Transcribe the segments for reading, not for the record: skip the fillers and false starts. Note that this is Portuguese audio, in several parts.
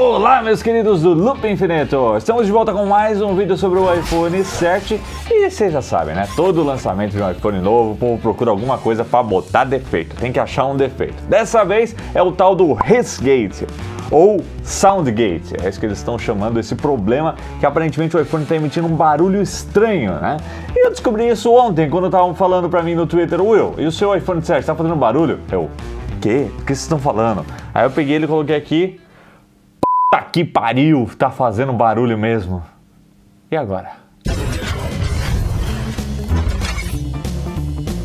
Olá, meus queridos do Loop Infinito! Estamos de volta com mais um vídeo sobre o iPhone 7 e vocês já sabem, né? Todo lançamento de um iPhone novo, o povo procura alguma coisa para botar defeito, tem que achar um defeito. Dessa vez é o tal do Hissgate ou Soundgate, é isso que eles estão chamando esse problema que aparentemente o iPhone está emitindo um barulho estranho, né? E eu descobri isso ontem quando estavam falando para mim no Twitter: Will, e o seu iPhone 7 está fazendo barulho? Eu, quê? O que vocês estão falando? Aí eu peguei ele e coloquei aqui. Puta que pariu, tá fazendo barulho mesmo. E agora?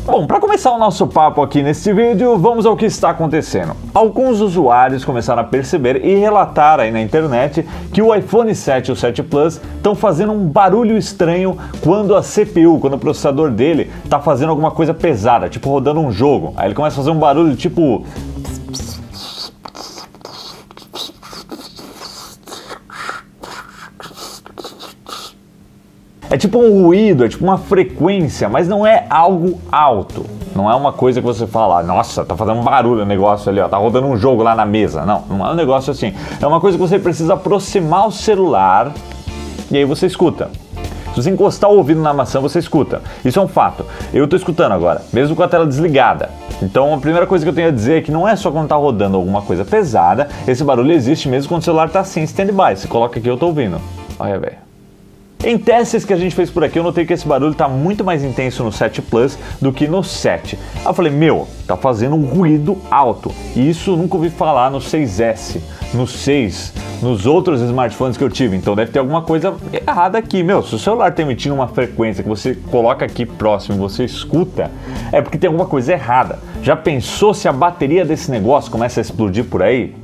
Bom, para começar o nosso papo aqui nesse vídeo, vamos ao que está acontecendo. Alguns usuários começaram a perceber e relatar aí na internet que o iPhone 7 e o 7 Plus estão fazendo um barulho estranho quando a CPU, quando o processador dele está fazendo alguma coisa pesada, tipo rodando um jogo. Aí ele começa a fazer um barulho tipo... É tipo um ruído, é tipo uma frequência, mas não é algo alto. Não é uma coisa que você fala, nossa, tá fazendo um barulho o negócio ali, ó, tá rodando um jogo lá na mesa. Não, não é um negócio assim. É uma coisa que você precisa aproximar o celular e aí você escuta. Se você encostar o ouvido na maçã, você escuta. Isso é um fato. Eu tô escutando agora, mesmo com a tela desligada. Então a primeira coisa que eu tenho a dizer é que não é só quando tá rodando alguma coisa pesada, esse barulho existe mesmo quando o celular tá assim, stand-by. Você coloca aqui, eu tô ouvindo. Olha, velho. Em testes que a gente fez por aqui, eu notei que esse barulho está muito mais intenso no 7 Plus do que no 7. Aí eu falei, tá fazendo um ruído alto. E isso eu nunca ouvi falar no 6S, no 6, nos outros smartphones que eu tive. Então deve ter alguma coisa errada aqui. Se o celular está emitindo uma frequência que você coloca aqui próximo e você escuta, é porque tem alguma coisa errada. Já pensou se a bateria desse negócio começa a explodir por aí?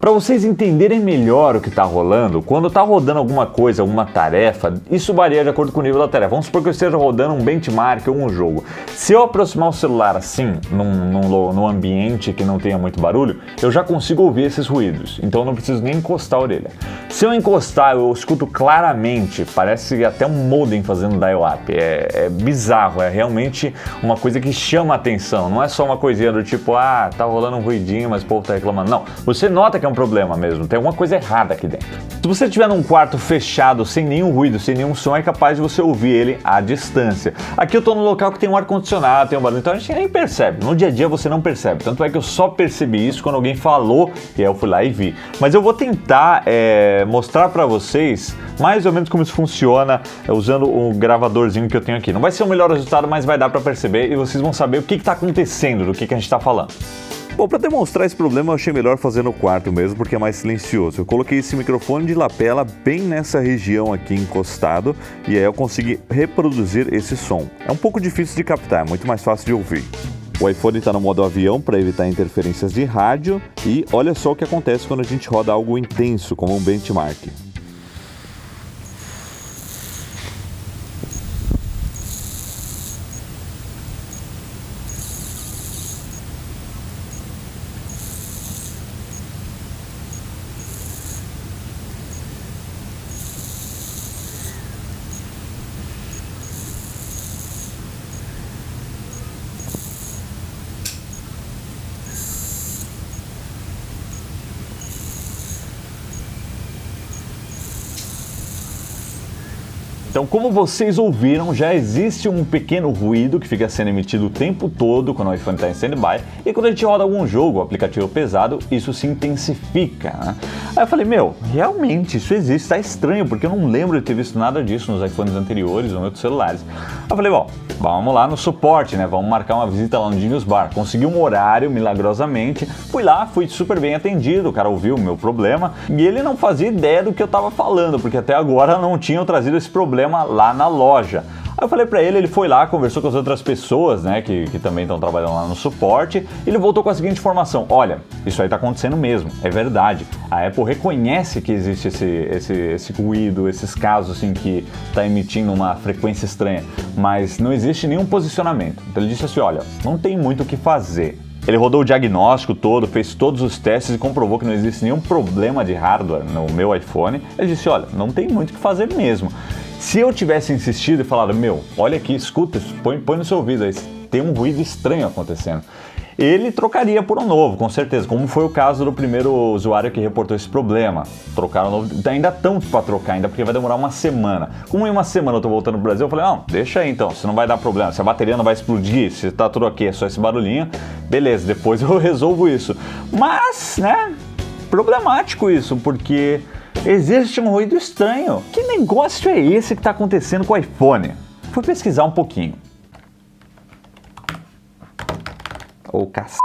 Para vocês entenderem melhor o que está rolando, quando está rodando alguma coisa, alguma tarefa, isso varia de acordo com o nível da tarefa. Vamos supor que eu esteja rodando um benchmark ou um jogo. Se eu aproximar o celular assim, num ambiente que não tenha muito barulho, eu já consigo ouvir esses ruídos, então eu não preciso nem encostar a orelha. Se eu encostar, eu escuto claramente, parece até um modem fazendo dial-up. É bizarro, é realmente uma coisa que chama a atenção. Não é só uma coisinha do tipo, tá rolando um ruidinho, mas o povo tá reclamando. Não, você nota que é um problema mesmo, tem alguma coisa errada aqui dentro. Se você estiver num quarto fechado, sem nenhum ruído, sem nenhum som, é capaz de você ouvir ele à distância. Aqui eu tô num local que tem um ar-condicionado, tem um barulho, então a gente nem percebe. No dia a dia você não percebe, tanto é que eu só percebi isso quando alguém falou e aí eu fui lá e vi. Mas eu vou tentar mostrar pra vocês mais ou menos como isso funciona usando o gravadorzinho que eu tenho aqui. Não vai ser o melhor resultado, mas vai dar pra perceber e vocês vão saber o que tá acontecendo, do que a gente tá falando. Bom, para demonstrar esse problema eu achei melhor fazer no quarto mesmo, porque é mais silencioso. Eu coloquei esse microfone de lapela bem nessa região aqui encostado e aí eu consegui reproduzir esse som. É um pouco difícil de captar, é muito mais fácil de ouvir. O iPhone está no modo avião para evitar interferências de rádio e olha só o que acontece quando a gente roda algo intenso, como um benchmark. Então, como vocês ouviram, já existe um pequeno ruído que fica sendo emitido o tempo todo quando o iPhone está em stand-by e quando a gente roda algum jogo, aplicativo pesado, isso se intensifica, né? Aí eu falei, realmente isso existe, está estranho, porque eu não lembro de ter visto nada disso nos iPhones anteriores ou em outros celulares. Aí eu falei, vamos lá no suporte, né? Vamos marcar uma visita lá no Genius Bar. Consegui um horário, milagrosamente, fui lá, fui super bem atendido, o cara ouviu o meu problema e ele não fazia ideia do que eu estava falando, porque até agora não tinham trazido esse problema lá na loja. Aí eu falei pra ele foi lá, conversou com as outras pessoas, né, que também estão trabalhando lá no suporte, e ele voltou com a seguinte informação: olha, isso aí tá acontecendo mesmo, é verdade. A Apple reconhece que existe esse ruído, esses casos assim que tá emitindo uma frequência estranha, mas não existe nenhum posicionamento. Então ele disse assim, olha, não tem muito o que fazer. Ele rodou o diagnóstico todo, fez todos os testes e comprovou que não existe nenhum problema de hardware no meu iPhone. Ele disse, olha, não tem muito o que fazer mesmo. Se eu tivesse insistido e falado, olha aqui, escuta, põe no seu ouvido aí, tem um ruído estranho acontecendo. ele trocaria por um novo, com certeza, como foi o caso do primeiro usuário que reportou esse problema. Trocaram novo, ainda estão para trocar, ainda porque vai demorar uma semana. Como em uma semana eu tô voltando pro Brasil, eu falei, não, deixa aí então, se não vai dar problema, se a bateria não vai explodir, se tá tudo ok, é só esse barulhinho, beleza, depois eu resolvo isso. Mas, né, problemático isso, porque existe um ruído estranho. Que negócio é esse que tá acontecendo com o iPhone? Fui pesquisar um pouquinho. Ô, cacete.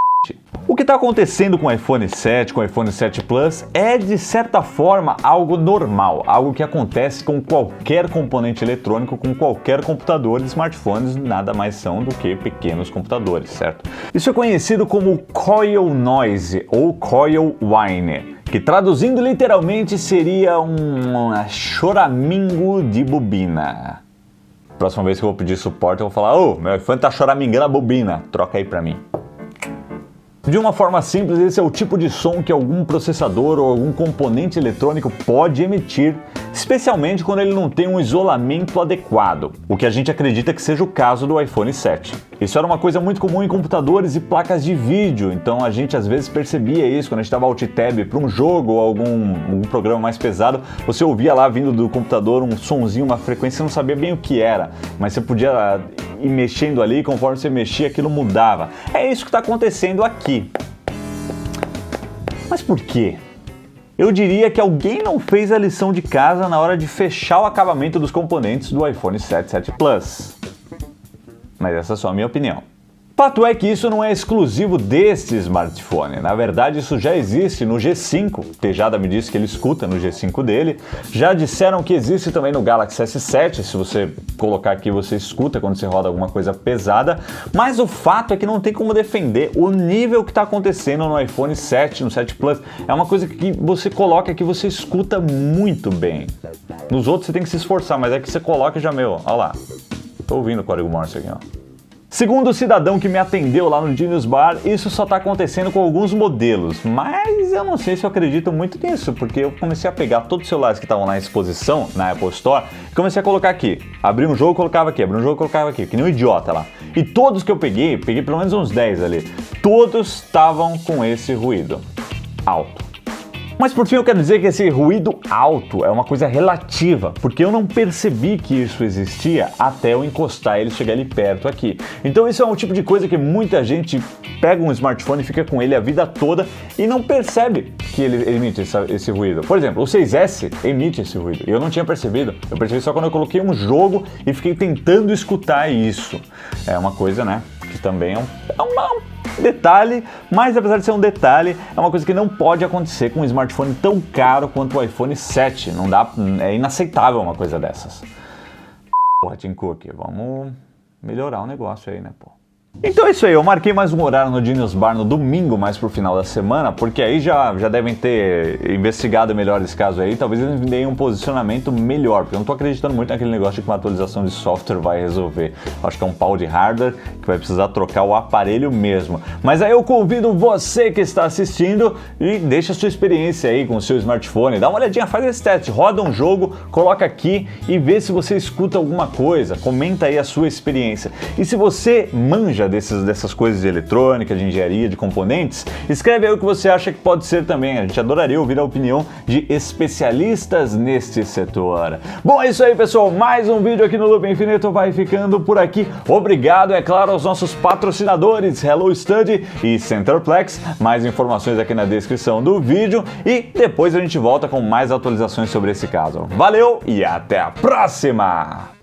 O que está acontecendo com o iPhone 7, com o iPhone 7 Plus, é de certa forma algo normal, algo que acontece com qualquer componente eletrônico, com qualquer computador. E smartphones nada mais são do que pequenos computadores, certo? Isso é conhecido como coil noise ou coil whine, que traduzindo literalmente seria um choramingo de bobina. Próxima vez que eu vou pedir suporte, eu vou falar: ô, meu iPhone tá choramingando a bobina, troca aí pra mim. De uma forma simples, esse é o tipo de som que algum processador ou algum componente eletrônico pode emitir, especialmente quando ele não tem um isolamento adequado, o que a gente acredita que seja o caso do iPhone 7. Isso era uma coisa muito comum em computadores e placas de vídeo, então a gente às vezes percebia isso quando a gente dava Alt Tab para um jogo ou algum programa mais pesado, você ouvia lá vindo do computador um sonzinho, uma frequência, você não sabia bem o que era, mas você podia ir mexendo ali, conforme você mexia aquilo mudava. É isso que está acontecendo aqui. Mas por quê? Eu diria que alguém não fez a lição de casa na hora de fechar o acabamento dos componentes do iPhone 7, 7 Plus. Mas essa é só a minha opinião. Fato é que isso não é exclusivo deste smartphone. Na verdade, isso já existe no G5. O Tejada me disse que ele escuta no G5 dele. Já disseram que existe também no Galaxy S7. Se você colocar aqui, você escuta quando você roda alguma coisa pesada. Mas o fato é que não tem como defender o nível que está acontecendo no iPhone 7, no 7 Plus. É uma coisa que você coloca que você escuta muito bem. Nos outros você tem que se esforçar, mas é que você coloca e já, meu, olha lá. Tô ouvindo o código Morse aqui, ó. Segundo o cidadão que me atendeu lá no Genius Bar, isso só está acontecendo com alguns modelos, mas eu não sei se eu acredito muito nisso, porque eu comecei a pegar todos os celulares que estavam na exposição, na Apple Store, e comecei a colocar aqui. Abri um jogo, colocava aqui, abri um jogo, colocava aqui, que nem um idiota lá. E todos que eu peguei pelo menos uns 10 ali, todos estavam com esse ruído alto. Mas por fim eu quero dizer que esse ruído alto é uma coisa relativa, porque eu não percebi que isso existia até eu encostar ele, chegar ali perto aqui. Então isso é um tipo de coisa que muita gente pega um smartphone e fica com ele a vida toda e não percebe que ele emite esse ruído. Por exemplo, o 6S emite esse ruído e eu não tinha percebido. Eu percebi só quando eu coloquei um jogo e fiquei tentando escutar isso. É uma coisa, né, que também é um detalhe, mas apesar de ser um detalhe, é uma coisa que não pode acontecer com um smartphone tão caro quanto o iPhone 7. Não dá, é inaceitável uma coisa dessas. Porra, Tim Cook, vamos melhorar o negócio aí, né, pô? Então é isso aí, eu marquei mais um horário no Genius Bar no domingo, mais pro final da semana, porque aí já devem ter investigado melhor esse caso aí, talvez eles me deem um posicionamento melhor, porque eu não tô acreditando muito naquele negócio de que uma atualização de software vai resolver. Acho que é um pau de hardware que vai precisar trocar o aparelho mesmo. Mas aí eu convido você que está assistindo e deixa a sua experiência aí com o seu smartphone, dá uma olhadinha, faz esse teste, roda um jogo, coloca aqui e vê se você escuta alguma coisa, comenta aí a sua experiência. E se você manja dessas coisas de eletrônica, de engenharia, de componentes, escreve aí o que você acha que pode ser também. A gente adoraria ouvir a opinião de especialistas neste setor. Bom, é isso aí, pessoal. Mais um vídeo aqui no Loop Infinito vai ficando por aqui. Obrigado, é claro, aos nossos patrocinadores Hello Study e Centerplex. Mais informações aqui na descrição do vídeo e depois a gente volta com mais atualizações sobre esse caso. Valeu e até a próxima!